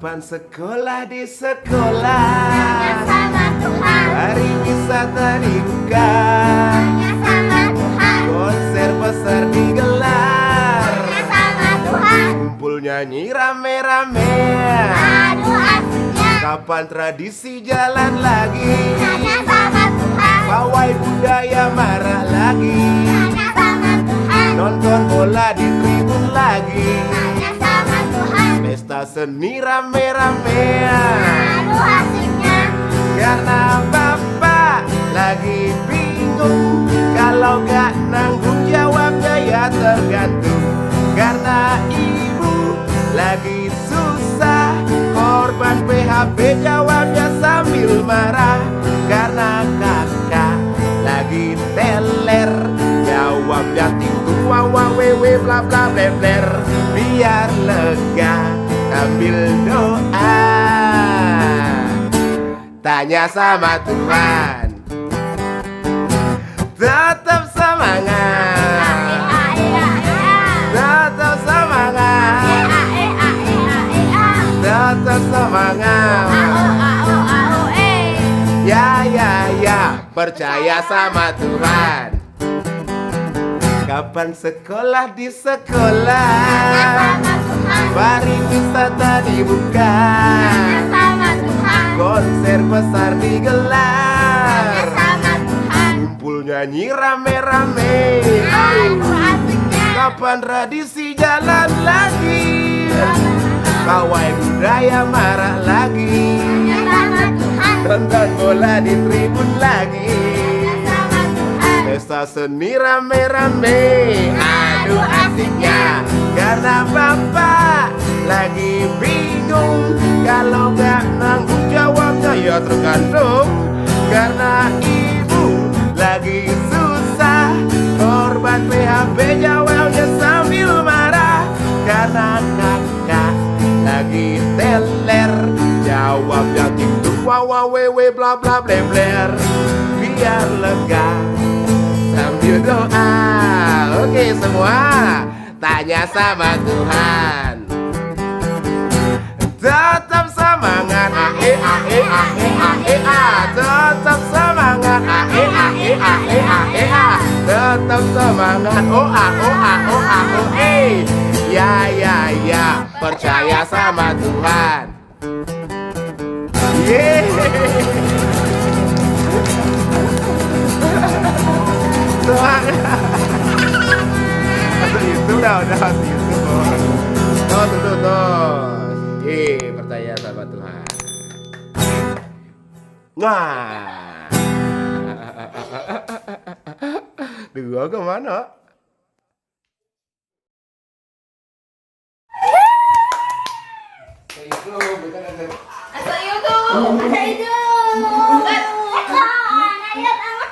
Kapan sekolah di sekolah? Tanya sama Tuhan. Hari wisata dibuka. Tanya sama Tuhan. Konser besar digelar. Tanya sama Tuhan. Kumpul nyanyi rame-rame. Aduh asiknya. Kapan tradisi jalan lagi? Tanya sama Tuhan. Pawai budaya marak lagi. Tanya sama Tuhan. Nonton bola di tribun lagi. Tanya sama Tuhan. Pesta seni rame-rame. Aduh asiknya. Karena bapak lagi bingung, kalau gak nanggung jawabnya ya tergantung. Karena ibu lagi susah, korban PHP jawabnya sambil marah. Karena kakak lagi teler, jawabnya tintu wawa wewe bla bla bler. Biar lega sambil doa, tanya sama Tuhan. Tetap semangat, tetap semangat, tetap semangat. Ya, percaya sama Tuhan. Kapan sekolah di sekolah? Pariwisata dibuka. Konser besar digelar. Kumpul nyanyi rame-rame. Kapan tradisi jalan lagi? Pawai budaya marak lagi. Nonton bola di tribun lagi. Pesta seni rame-rame. Aduh asiknya. Karena bapak lagi bingung, kalau gak nanggung jawabnya ya tergantung. Karena ibu lagi susah, korban PHP jawabnya sambil marah. Karena kakak lagi teler, jawabnya tintu wawa wewe bla bla bler. Biar lega sambil doa. Oke semua, tanya sama Tuhan. Tetap semangat, tetap semangat, tetap semangat, ya, percaya sama Tuhan. Semangat. Itu udah itu. Tuh. Percaya sama Tuhan. Wah. Dua kemana? Itu bukan ada. Asal YouTube. Asal YouTube. Ayat amat.